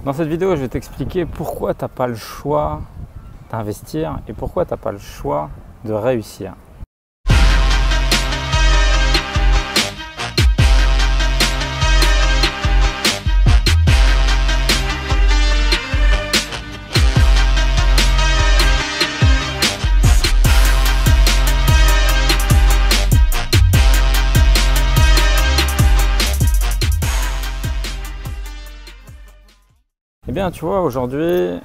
Dans cette vidéo, je vais t'expliquer pourquoi tu n'as pas le choix d'investir et pourquoi tu n'as pas le choix de réussir. Eh bien, tu vois, aujourd'hui,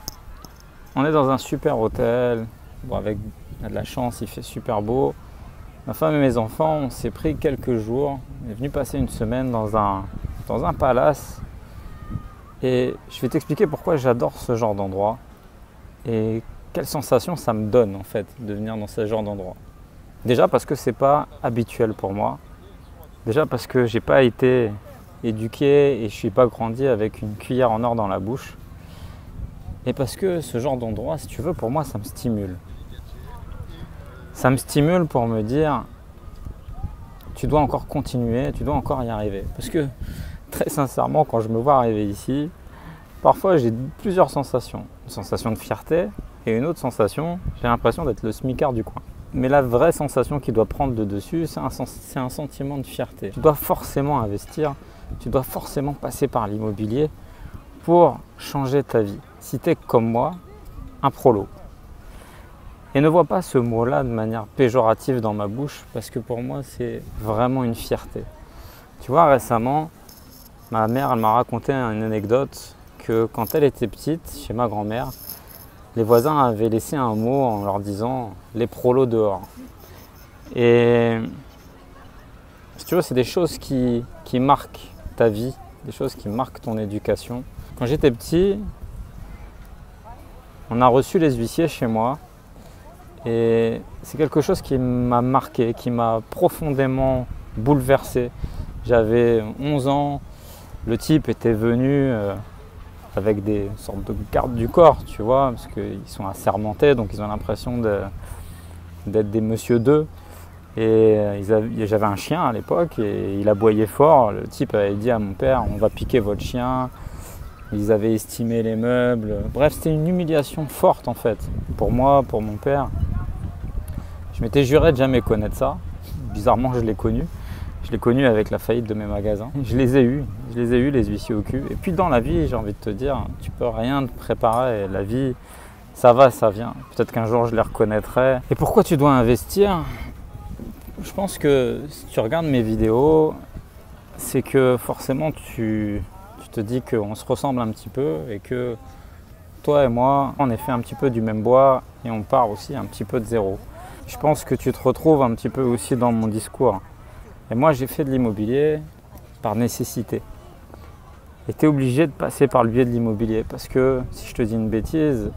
on est dans un super hôtel. Bon, avec de la chance, il fait super beau. Ma femme et mes enfants, on s'est pris quelques jours. On est venu passer une semaine dans un palace. Et je vais t'expliquer pourquoi j'adore ce genre d'endroit et quelle sensation ça me donne en fait de venir dans ce genre d'endroit. Déjà parce que c'est pas habituel pour moi. Déjà parce que j'ai pas été éduqué et je suis pas grandi avec une cuillère en or dans la bouche. Et parce que ce genre d'endroit, si tu veux, pour moi, ça me stimule. Ça me stimule pour me dire, tu dois encore continuer, tu dois encore y arriver. Parce que, très sincèrement, quand je me vois arriver ici, parfois j'ai plusieurs sensations. Une sensation de fierté et une autre sensation, j'ai l'impression d'être le smicard du coin. Mais la vraie sensation qui doit prendre le dessus, c'est un sentiment de fierté. Tu dois forcément investir, tu dois forcément passer par l'immobilier pour changer ta vie. Si tu es comme moi, un prolo. Et ne vois pas ce mot-là de manière péjorative dans ma bouche, parce que pour moi, c'est vraiment une fierté. Tu vois, récemment, ma mère elle m'a raconté une anecdote que quand elle était petite, chez ma grand-mère, les voisins avaient laissé un mot en leur disant « les prolos dehors ». Et si tu veux, c'est des choses qui marquent ta vie, des choses qui marquent ton éducation. Quand j'étais petit, on a reçu les huissiers chez moi et c'est quelque chose qui m'a marqué, qui m'a profondément bouleversé. J'avais 11 ans, le type était venu avec des sortes de gardes du corps, tu vois, parce qu'ils sont assermentés, donc ils ont l'impression d'être des monsieur d'eux. Et j'avais un chien à l'époque et il aboyait fort. Le type avait dit à mon père, on va piquer votre chien. Ils avaient estimé les meubles. Bref, c'était une humiliation forte en fait. Pour moi, pour mon père. Je m'étais juré de jamais connaître ça. Bizarrement, je l'ai connu. Je l'ai connu avec la faillite de mes magasins. Je les ai eus, les huissiers au cul. Et puis dans la vie, j'ai envie de te dire, tu peux rien te préparer. La vie, ça va, ça vient. Peut-être qu'un jour, je les reconnaîtrai. Et pourquoi tu dois investir ? Je pense que si tu regardes mes vidéos, c'est que forcément, tu te dis qu'on se ressemble un petit peu et que toi et moi, on est fait un petit peu du même bois et on part aussi un petit peu de zéro. Je pense que tu te retrouves un petit peu aussi dans mon discours. Et moi, j'ai fait de l'immobilier par nécessité. Et tu es obligé de passer par le biais de l'immobilier parce que, si je te dis une bêtise,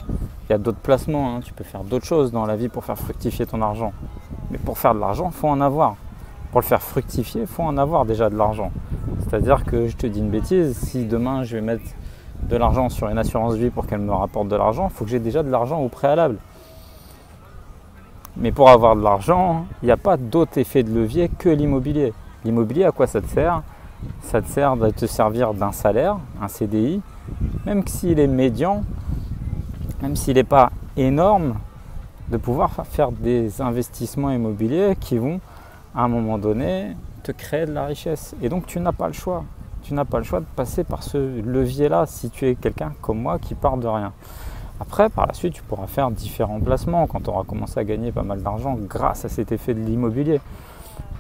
il y a d'autres placements. Tu peux faire d'autres choses dans la vie pour faire fructifier ton argent. Mais pour faire de l'argent, il faut en avoir. Pour le faire fructifier, il faut en avoir déjà de l'argent. C'est-à-dire que je te dis une bêtise, si demain je vais mettre de l'argent sur une assurance vie pour qu'elle me rapporte de l'argent, il faut que j'ai déjà de l'argent au préalable. Mais pour avoir de l'argent, il n'y a pas d'autre effet de levier que l'immobilier. L'immobilier, à quoi ça te sert ? Ça te sert de te servir d'un salaire, un CDI, même s'il est médian, même s'il n'est pas énorme, de pouvoir faire des investissements immobiliers qui vont, à un moment donné, te créer de la richesse. Et donc, tu n'as pas le choix. Tu n'as pas le choix de passer par ce levier-là si tu es quelqu'un comme moi qui part de rien. Après, par la suite, tu pourras faire différents placements quand tu auras commencé à gagner pas mal d'argent grâce à cet effet de l'immobilier.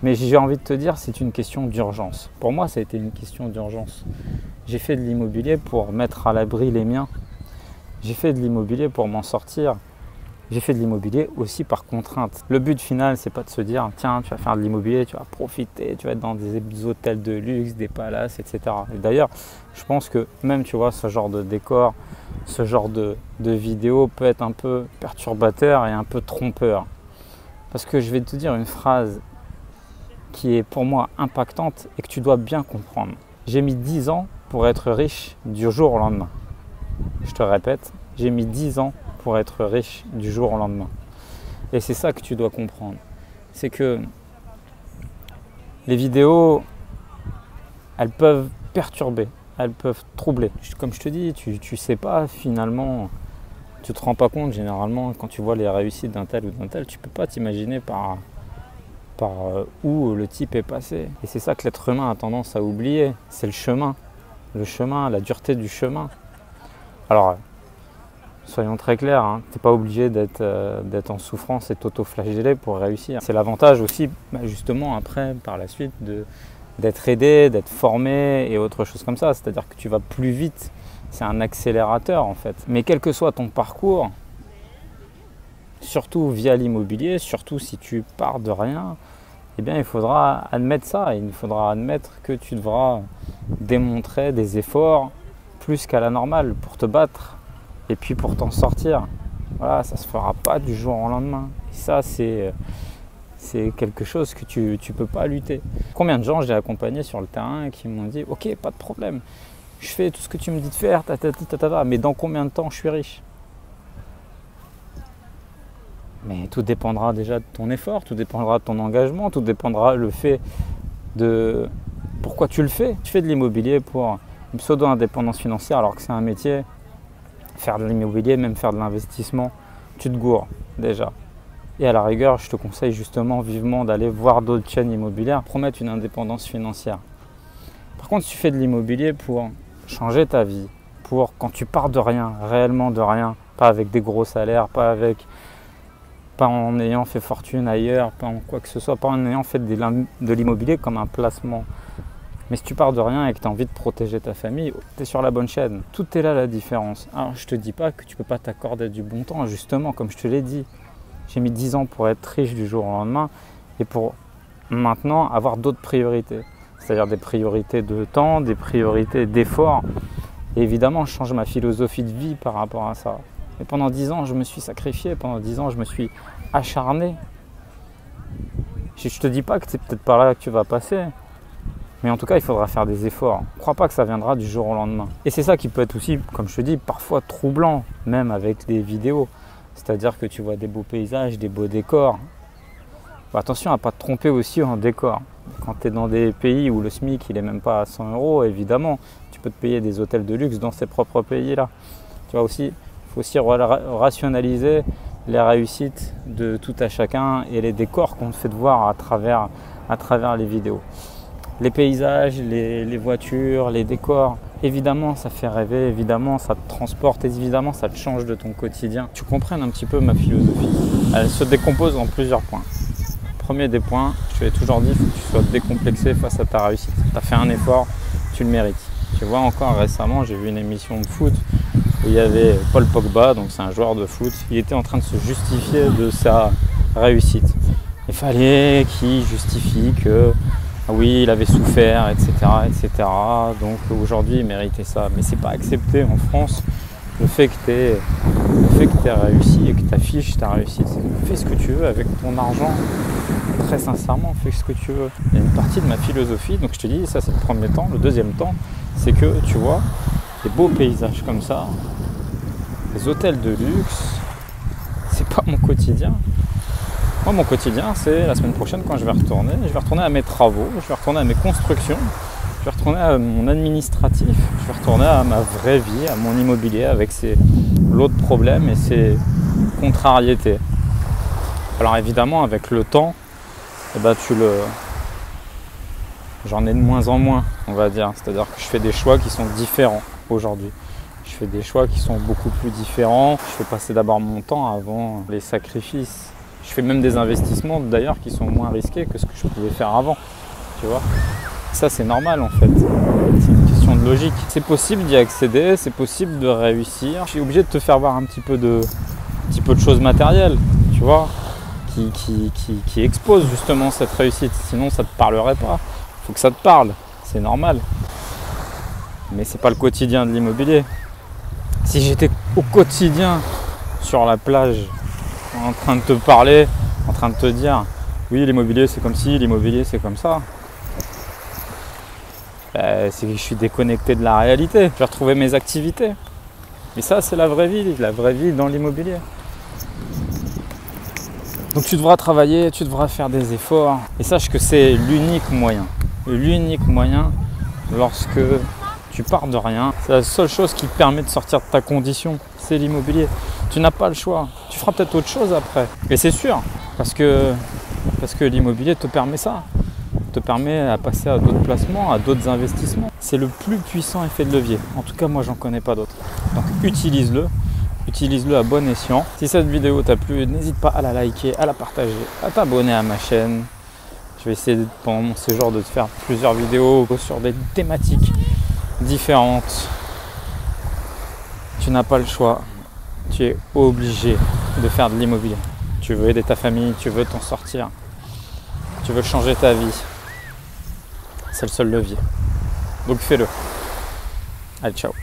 Mais j'ai envie de te dire, c'est une question d'urgence. Pour moi, ça a été une question d'urgence. J'ai fait de l'immobilier pour mettre à l'abri les miens. J'ai fait de l'immobilier pour m'en sortir. J'ai fait de l'immobilier aussi par contrainte. Le but final, c'est pas de se dire, tiens, tu vas faire de l'immobilier, tu vas profiter, tu vas être dans des hôtels de luxe, des palaces, etc. Et d'ailleurs, je pense que même, tu vois, ce genre de décor, ce genre de vidéo peut être un peu perturbateur et un peu trompeur. Parce que je vais te dire une phrase qui est pour moi impactante et que tu dois bien comprendre. J'ai mis 10 ans pour être riche du jour au lendemain. Je te répète, j'ai mis 10 ans pour être riche du jour au lendemain. Et c'est ça que tu dois comprendre. C'est que les vidéos, elles peuvent perturber, elles peuvent troubler. Comme je te dis, tu sais pas finalement, tu te rends pas compte généralement quand tu vois les réussites d'un tel ou d'un tel, tu peux pas t'imaginer par où le type est passé. Et c'est ça que l'être humain a tendance à oublier, c'est le chemin, la dureté du chemin. Alors, soyons très clairs, hein, tu n'es pas obligé d'être en souffrance et t'auto-flageller pour réussir. C'est l'avantage aussi, justement, après, par la suite, d'être aidé, d'être formé et autre chose comme ça. C'est-à-dire que tu vas plus vite, c'est un accélérateur en fait. Mais quel que soit ton parcours, surtout via l'immobilier, surtout si tu pars de rien, eh bien il faudra admettre ça. Il faudra admettre que tu devras démontrer des efforts plus qu'à la normale pour te battre et puis pour t'en sortir. Voilà, ça ne se fera pas du jour au lendemain. Et ça, c'est quelque chose que tu ne peux pas lutter. Combien de gens j'ai accompagnés sur le terrain qui m'ont dit « Ok, pas de problème, je fais tout ce que tu me dis de faire, mais dans combien de temps je suis riche ?» Mais tout dépendra déjà de ton effort, tout dépendra de ton engagement, tout dépendra le fait de pourquoi tu le fais. Tu fais de l'immobilier pour une pseudo-indépendance financière alors que c'est un métier. Faire de l'immobilier, même faire de l'investissement, tu te gourres déjà. Et à la rigueur, je te conseille justement vivement d'aller voir d'autres chaînes immobilières pour mettre une indépendance financière. Par contre, si tu fais de l'immobilier pour changer ta vie, pour quand tu pars de rien, réellement de rien, pas avec des gros salaires, pas en ayant fait fortune ailleurs, pas en quoi que ce soit, pas en ayant fait de l'immobilier comme un placement. Mais si tu pars de rien et que tu as envie de protéger ta famille, tu es sur la bonne chaîne. Tout est là la différence. Alors je ne te dis pas que tu ne peux pas t'accorder du bon temps, justement, comme je te l'ai dit. J'ai mis 10 ans pour être riche du jour au lendemain et pour maintenant avoir d'autres priorités. C'est-à-dire des priorités de temps, des priorités d'effort. Et évidemment, je change ma philosophie de vie par rapport à ça. Mais pendant 10 ans, je me suis sacrifié. Pendant 10 ans, je me suis acharné. Je ne te dis pas que c'est peut-être par là que tu vas passer. Mais en tout cas, il faudra faire des efforts. Ne crois pas que ça viendra du jour au lendemain. Et c'est ça qui peut être aussi, comme je te dis, parfois troublant, même avec des vidéos. C'est-à-dire que tu vois des beaux paysages, des beaux décors. Attention à ne pas te tromper aussi en décor. Quand tu es dans des pays où le SMIC il n'est même pas à 100 €, évidemment, tu peux te payer des hôtels de luxe dans ces propres pays-là. Tu vois aussi, il faut aussi rationaliser les réussites de tout à chacun et les décors qu'on te fait voir à travers les vidéos. Les paysages, les voitures, les décors, évidemment ça fait rêver, évidemment ça te transporte, évidemment ça te change de ton quotidien. Tu comprennes un petit peu ma philosophie. Elle se décompose en plusieurs points. Premier des points, je te l'ai toujours dit, il faut que tu sois décomplexé face à ta réussite. Tu as fait un effort, tu le mérites. Tu vois, encore récemment, j'ai vu une émission de foot où il y avait Paul Pogba, donc c'est un joueur de foot, il était en train de se justifier de sa réussite. Il fallait qu'il justifie que oui, il avait souffert, etc., etc. Donc aujourd'hui, il méritait ça. Mais c'est pas accepté en France le fait que tu aies réussi et que tu affiches ta réussite. Fais ce que tu veux avec ton argent. Très sincèrement, fais ce que tu veux. Il y a une partie de ma philosophie, donc je te dis, ça c'est le premier temps. Le deuxième temps, c'est que tu vois, des beaux paysages comme ça, des hôtels de luxe, c'est pas mon quotidien. Moi, mon quotidien, c'est la semaine prochaine quand je vais retourner à mes travaux, je vais retourner à mes constructions, je vais retourner à mon administratif, je vais retourner à ma vraie vie, à mon immobilier avec ses lots de problèmes et ses contrariétés. Alors évidemment, avec le temps, eh ben, j'en ai de moins en moins, on va dire. C'est-à-dire que je fais des choix qui sont différents aujourd'hui. Je fais des choix qui sont beaucoup plus différents. Je fais passer d'abord mon temps avant les sacrifices. Je fais même des investissements d'ailleurs qui sont moins risqués que ce que je pouvais faire avant, tu vois. Ça c'est normal en fait, c'est une question de logique. C'est possible d'y accéder, c'est possible de réussir. Je suis obligé de te faire voir un petit peu de choses matérielles, tu vois, qui exposent justement cette réussite. Sinon ça ne te parlerait pas, il faut que ça te parle, c'est normal. Mais c'est pas le quotidien de l'immobilier. Si j'étais au quotidien sur la plage, en train de te parler, en train de te dire oui l'immobilier c'est comme ci, l'immobilier c'est comme ça, c'est que je suis déconnecté de la réalité. Je vais retrouver mes activités. Mais ça c'est la vraie vie dans l'immobilier. Donc tu devras travailler, tu devras faire des efforts et sache que c'est l'unique moyen lorsque Tu pars de rien. C'est la seule chose qui te permet de sortir de ta condition, c'est l'immobilier. Tu n'as pas le choix. Tu feras peut-être autre chose après. Et c'est sûr, parce que l'immobilier te permet ça. Te permet à passer à d'autres placements, à d'autres investissements. C'est le plus puissant effet de levier. En tout cas, moi, j'en connais pas d'autres. Donc, utilise-le. Utilise-le à bon escient. Si cette vidéo t'a plu, n'hésite pas à la liker, à la partager, à t'abonner à ma chaîne. Je vais essayer pendant mon séjour de te faire plusieurs vidéos sur des thématiques différentes. Tu n'as pas le choix. Tu es obligé de faire de l'immobilier. Tu veux aider ta famille, tu veux t'en sortir, tu veux changer ta vie. C'est le seul levier. Donc fais-le. Allez, ciao.